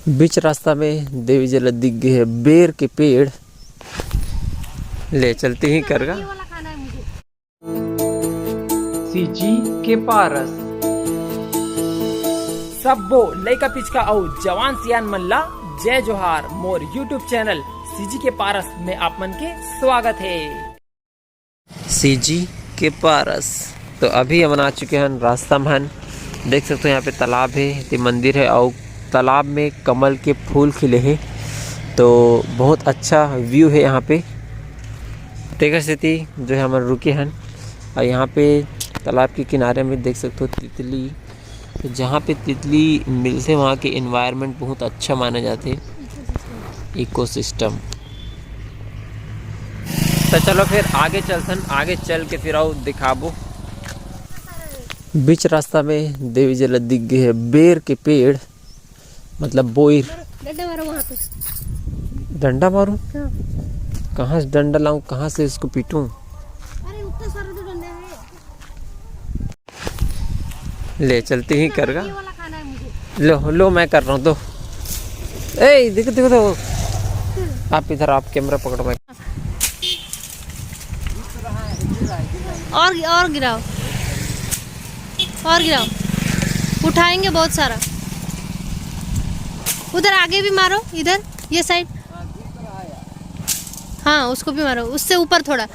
बीच रास्ता में देवी जला दिख गई है बेर के पेड़। ले चलते ही करगा सीजी के पारस सबो लइका पिचका और जवान सियान मल्ला जय जोहार। मोर यूट्यूब चैनल सीजी के पारस में आप मन के स्वागत है। सीजी के पारस तो अभी हम आ चुके हैं रास्ता में। देख सकते हो यहाँ पे तालाब है, ये मंदिर है और तालाब में कमल के फूल खिले हैं। तो बहुत अच्छा व्यू है यहाँ पे। तेगर स्थिति जो है हम रुके हैं और यहाँ पे तालाब के किनारे में देख सकते हो तितली। तो जहाँ पे तितली मिलते वहाँ के एनवायरनमेंट बहुत अच्छा माने जाते, इकोसिस्टम। तो चलो फिर आगे चलते, आगे चल के फिर आओ दिखाबो। बीच रास्ता में देवी जला दिख गई है बेर के पेड़, मतलब बोइर। डंडा मारो वहाँ पे। डंडा मारूं? हाँ। कहाँ से डंडा लाऊं, कहाँ से इसको पीटूं? अरे उतना सारा तो डंडा है। ले चलते ही करगा। ये वाला खाना है मुझे। लो मैं कर रहा हूँ। तो ए देखो देखो तो आप इधर, आप कैमरा पकड़ो। मैं और गिराओ, और गिराओ। उठाएंगे बहुत सारा। उधर आगे भी मारो, इधर ये साइड। हाँ उसको भी मारो, उससे ऊपर थोड़ा।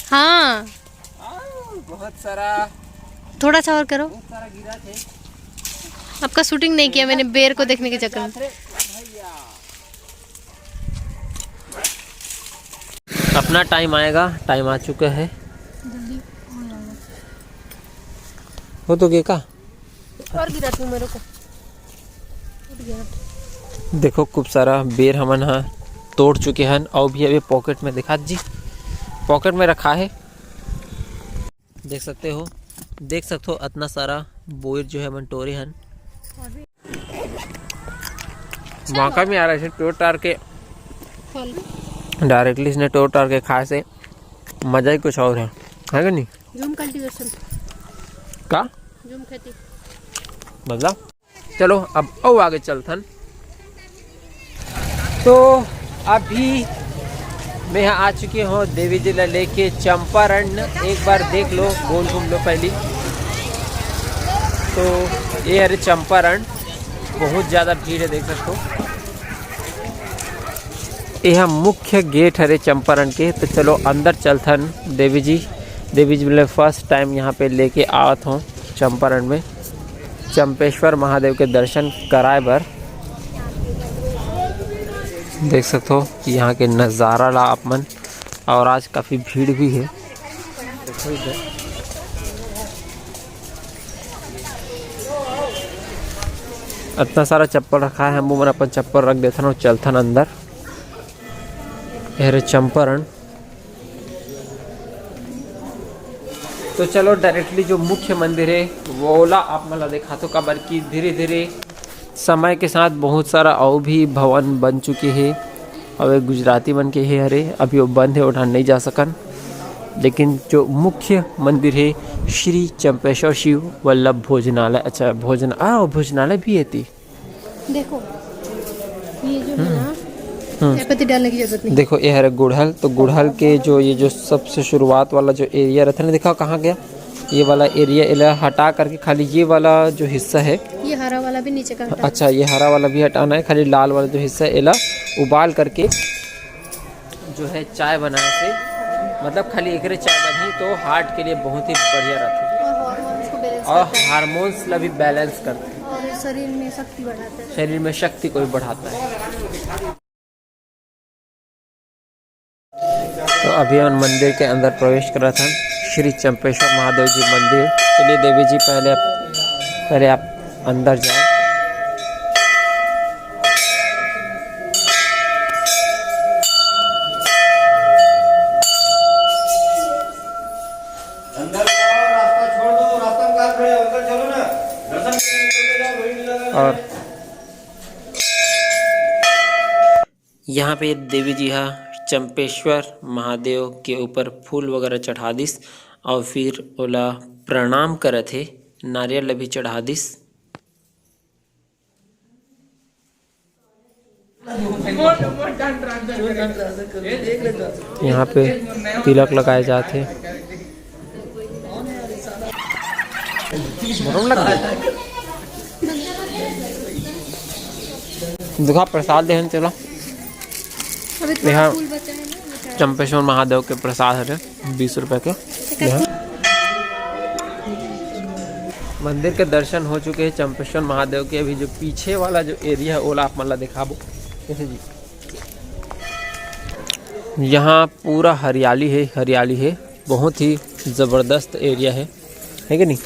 हाँ बहुत सारा, थोड़ा सा और करो। बहुत सारा गिरा थे। आपका शूटिंग नहीं किया मैंने बेर को देखने के चक्कर में। अपना टाइम आएगा, टाइम आ चुका है। हो तो गया का? और गिरा तू मेरे को। देखो खूब सारा बेर हमन हा तोड़ चुके हैं और भी अभी पॉकेट में दिखा जी, पॉकेट में रखा है। देख सकते हो इतना सारा बोर जो है मन टोरे हैं। मौका में आ रहा है टोर टार के, डायरेक्टली इसने टोर टार के खाए से मजा ही कुछ और है कि नहीं? जूम कल्टीवेशन का जूम खेती मतलब। चलो अब और आगे चलथन। तो अभी मैं यहाँ आ चुकी हूँ देवी जिला लेके चंपारण। एक बार देख लो, गोल घूम लो पहली। तो ये है चंपारण, बहुत ज़्यादा भीड़ है, देख सकते हो। यह मुख्य गेट है चंपारण के। तो चलो अंदर चलथन। देवी जी मतलब फर्स्ट टाइम यहाँ पे लेके आवत हूँ चंपारण में, चंपेश्वर महादेव के दर्शन कराए बर। देख सकते हो कि यहाँ के नज़ारा ला आप मन। और आज काफ़ी भीड़ भी है। देखो इधर इतना सारा चप्पल रखा है, हम मन अपन चप्पल रख देथन और चलथन अंदर। यह चंपारण। तो चलो डायरेक्टली जो मुख्य मंदिर है वो ला आप मला देखा तो काबर की धीरे धीरे समय के साथ बहुत सारा और भी भवन बन चुके हैं। और एक गुजराती बन के है, अरे अभी वो बंद है, उठा नहीं जा सकन। लेकिन जो मुख्य मंदिर है श्री चंपेश्वर शिव वल्लभ भोजनालय। अच्छा भोजनालय भी है थी। देखो ये जो है ना, पत्ती डालने की जरूरत नहीं। देखो ये है गुड़हल। तो गुड़हल के जो ये जो सबसे शुरुआत वाला जो एरिया रहता है ना, दिखाओ कहाँ गया ये वाला एरिया। हटा करके खाली ये वाला जो हिस्सा है, ये हरा वाला भी नीचे का हटा। अच्छा ये हरा वाला भी हटाना है। खाली लाल वाला जो हिस्सा है एला उबाल करके जो है चाय बनाए से, मतलब खाली एक चाय बनी तो हार्ट के लिए बहुत ही बढ़िया रहती है और हार्मोन्स ला भी बैलेंस करते हैं और शरीर में शक्ति बढ़ाता है। शरीर में शक्ति को भी बढ़ाता है। तो अभी हम मंदिर के अंदर प्रवेश कर रहा था, श्री चंपेश्वर महादेव जी मंदिर। चलिए देवी जी पहले आप अंदर जाओ। अंदर जाओ, रास्ता छोड़ दो, रास्ता में कार खड़े हो, अंदर चलो ना, दर्शन करने निकलते जाओ, वहीं नहीं लगा। और यहाँ पे देवी जी हा चंपेश्वर महादेव के ऊपर फूल वगैरह चढ़ा दिस और फिर ओला प्रणाम करत हे, नारियल भी चढ़ा दिस। यहाँ पे तिलक लगाए जाते हैं। देखा प्रसाद देहन चलो अभी थोड़ा यहाँ फूल बचा है ना, चंपेश्वर महादेव के प्रसाद है 20 रुपए के। यहाँ मंदिर के दर्शन हो चुके हैं चंपेश्वर महादेव के। अभी जो पीछे वाला जो एरिया है ओला आप मतलब दिखाबो कैसे जी। यहाँ पूरा हरियाली है, बहुत ही ज़बरदस्त एरिया है कि नहीं?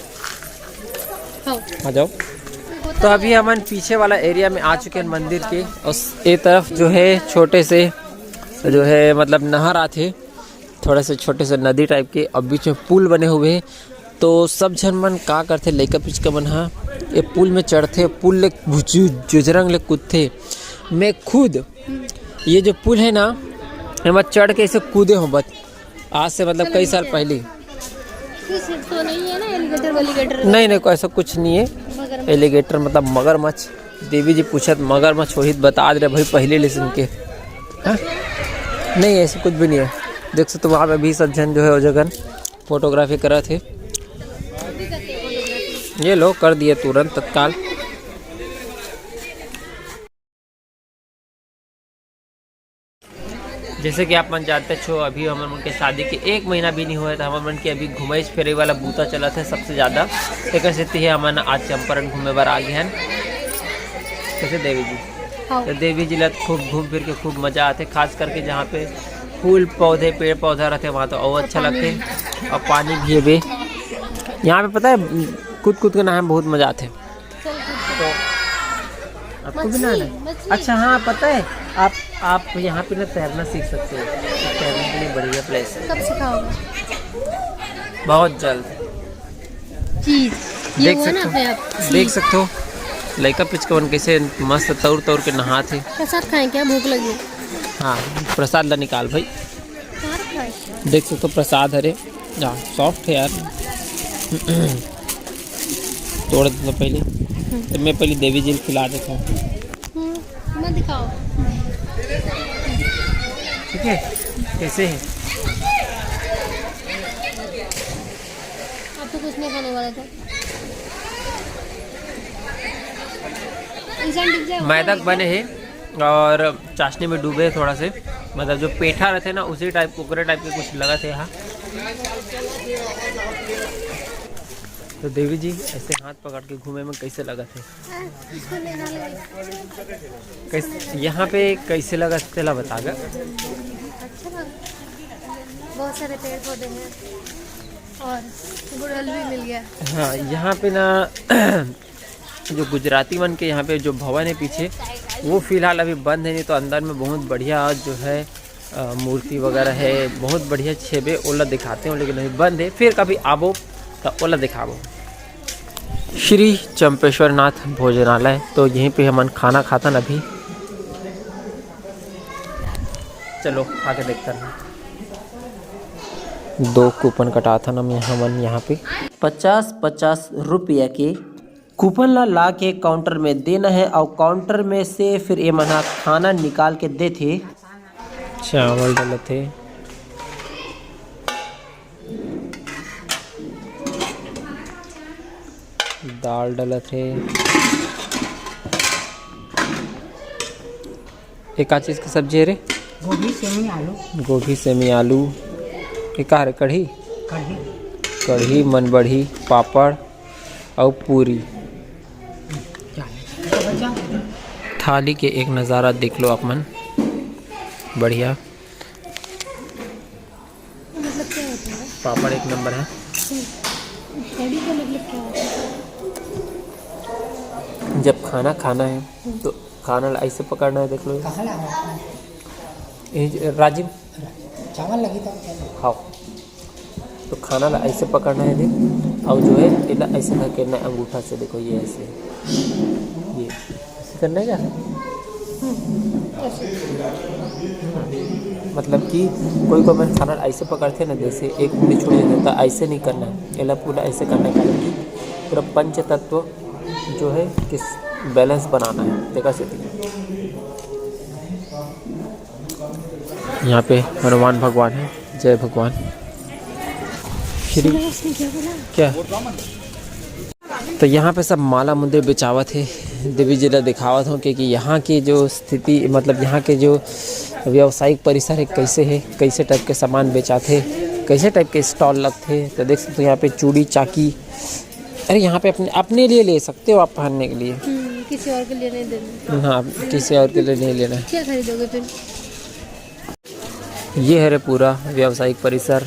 हाँ। आ जाओ। तो अभी हम पीछे वाला एरिया में आ चुके हैं मंदिर के। उस एक तरफ जो है छोटे से जो है मतलब नहर आते, थोड़े से छोटे से नदी टाइप के, अब बीच में पुल बने हुए हैं। तो सब झन मन का करते लइका पिचका मन हा ये पुल में चढ़ते, पुल ले जुजरंग ले कूदते। मैं खुद ये जो पुल है ना मैं चढ़ के इसे कूदे हूँ बस आज से मतलब कई साल पहले। तो नहीं है ना एलिगेटर? नहीं ऐसा कुछ नहीं है। एलिगेटर मतलब मगरमच्छ। देवी जी पूछत मगरमच्छ वही बता दे रहे भाई पहले ले सुन के। हाँ? नहीं ऐसा कुछ भी नहीं है। देख सकते वहाँ पे भी सज्जन जो है वो जगह फोटोग्राफी करा थे। ये लो कर दिए तुरंत तत्काल। जैसे कि आप मन जानते छो अभी हमारे मन के शादी के 1 महीना भी नहीं हुआ था। हमारे मन के अभी घुमाई फेरे वाला बूता चला था सबसे ज़्यादा। एक स्थिति है हमारा आज चंपारण घूमे बार आ गए हैं कैसे देवी जी। तो देवी जी ला खूब घूम फिर के खूब मज़ा आते, खास करके जहाँ पे फूल पौधे पेड़ पौधा रहते वहाँ तो और अच्छा लगते। और पानी भी है बे यहाँ पे पता है कूद के नहाए बहुत मज़ा आते। तो आपको भी नहाना? अच्छा हाँ पता है आप यहाँ पे ना तैरना सीख सकते हो। तैरने के लिए बढ़िया प्लेस है। कब सिखाओगे? बहुत जल्द। चीज ये हुआ ना अपने आप। देख सकते हो लड़का पिचकवन कैसे मस्त तौर के नहाते। प्रसाद खाएं क्या? भूख लगी? हाँ प्रसाद ला निकाल भाई। देख सकते हो प्रसाद हरे सॉफ्ट है यार। तोड़ दो पहले तो मैं पहले देवी जी को खिला देता हूँ। मैं दिखाओ ठीक है कैसे है? आप तो कुछ नहीं खाने वाला था। मैदक बने हैं और चाशनी में डूबे थोड़ा से, मतलब जो पेठा रहते ना उसी टाइप कुकरे टाइप के कुछ लगा थे यहाँ। तो देवी जी ऐसे हाथ पकड़ के घूमे में कैसे लगा थे? कैसे यहाँ पे कैसे लगा तेला बता गा? अच्छा लगा। बहुत सारे पेड़ पौधे हैं और गुड़हल भी मिल गया। हाँ यहाँ पे ना जो गुजराती मन के यहाँ पे जो भवन है पीछे वो फिलहाल अभी बंद है, नहीं तो अंदर में बहुत बढ़िया जो है मूर्ति वगैरह है, बहुत बढ़िया छेबे ओला दिखाते हो, लेकिन अभी बंद है। फिर कभी आबो तो ओला दिखाबो। श्री चंपेश्वर नाथ भोजनालय, तो यहीं पे हम खाना खाता ना अभी। चलो आगे देखते हैं। 2 कूपन कटा था ना हम यहाँ पे 50-50 रुपया के कूपन ला के काउंटर में देना है और काउंटर में से फिर ये मना खाना निकाल के दे थे। चावल डाले थे, दाल डाले थे, एक चीज की सब्जी है रे गोभी सेमी आलू एक कढ़ी कढ़ी मन बढ़ी पापड़ और पूरी। थाली के एक नज़ारा देख लो आप मन, बढ़िया। मतलब क्या होता है? पापड़ एक नंबर है। कढ़ी का मतलब क्या होता है? जब खाना खाना है तो खाना ऐसे पकड़ना है, देख लो राजीव चावल लगी था खाओ। तो खाना ऐसे पकड़ना है देख, और जो है इला ऐसे धकेलना है अंगूठा से, देखो ये ऐसे ये ऐसे करना है क्या? मतलब कि कोई को मैं खाना ऐसे पकड़ते ना, जैसे एक उंगली छोड़ देता, ऐसे नहीं करना है, इला पूरा ऐसे करना है, कारण कि पूरा पंच तत्व जो है किस बैलेंस बनाना है। देखा से यहाँ पे हनुमान भगवान है। जय भगवान श्री क्या। तो यहाँ पे सब माला मुंदरी बेचावत है, देवी जी ला दिखावत हो क्योंकि यहाँ की जो स्थिति मतलब यहाँ के जो व्यावसायिक परिसर है कैसे है, कैसे टाइप के सामान बेचाते, कैसे टाइप के स्टॉल लगते। तो देख सकते हो यहाँ पे चूड़ी चाकी, अरे यहाँ पे अपने लिए ले सकते हो आप पहनने के लिए, किसी और के लिए नहीं देना। हाँ किसी और के लिए नहीं लेना है। क्या खरीदोगे फिर? ये है रे पूरा व्यावसायिक परिसर।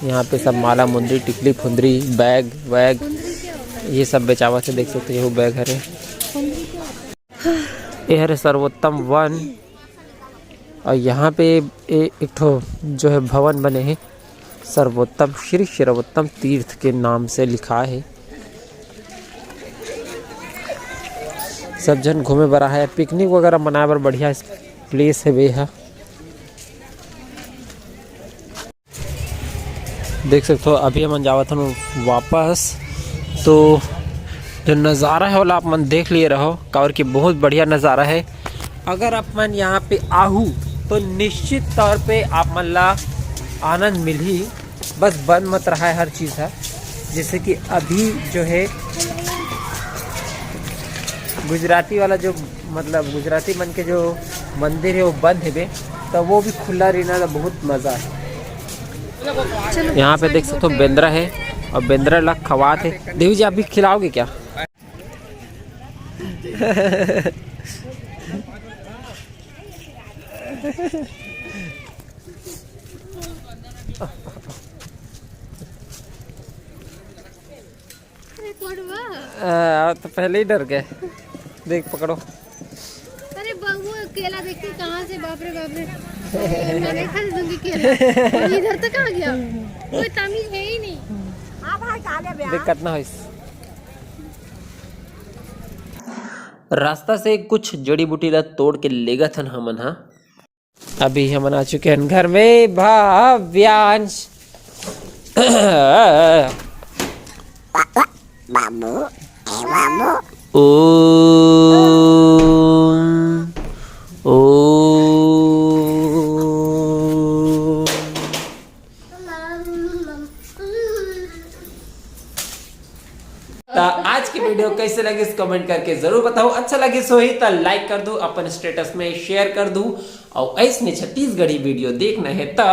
यहाँ पे सब माला मुंदरी, टिकली फुंदरी, बैग वैग ये सब बेचावा से देख सकते हो। बैग है रे, ये है रे सर्वोत्तम वन। और यहाँ पे एक ठो जो है भवन बने हैं सर्वोत्तम श्री सर्वोत्तम तीर्थ के नाम से लिखा है। सब जन घूमे बरा है, पिकनिक वगैरह मनाए बर बढ़िया प्लेस है वे है। देख सकते हो अभी हम जावत हन वापस, तो जो नज़ारा है वो आप मन देख लिए रहो कावर की बहुत बढ़िया नज़ारा है। अगर आप मन यहाँ पे आहू तो निश्चित तौर पे आप मन ला आनंद मिल ही, बस बंद मत रहा है हर चीज़ है। जैसे कि अभी जो है गुजराती वाला जो मतलब गुजराती मन के जो मंदिर है वो बंद है बे, तो वो भी खुला रहना तो बहुत मज़ा है। यहाँ पे देख सकते हो बेंद्रा है और बेंद्रा ला खवात है। देवी जी आप भी खिलाओगे क्या? तो पहले ही डर गए। देख पकड़ो। अरे बाबू केला देख के कहाँ से, बाप रे बाप रे, मैं नहीं खा दूंगी केला। और इधर तक आ गया, कोई तमीज है ही नहीं। दिक्कत ना हो। रास्ता से कुछ जड़ी बूटी ला तोड़ के लेगा था हमन। हाँ अभी हम आ चुके हैं घर में। भाव्यांश आज की वीडियो कैसे लगी कमेंट करके जरूर बताओ। अच्छा लगे सो ही तो लाइक कर दो, अपन स्टेटस में शेयर कर दो। और ऐसने छत्तीसगढ़ी वीडियो देखना है तो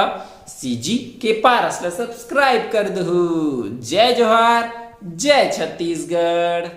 सीजी के पारस ला सब्सक्राइब कर दो। जय जोहार, जय छत्तीसगढ़।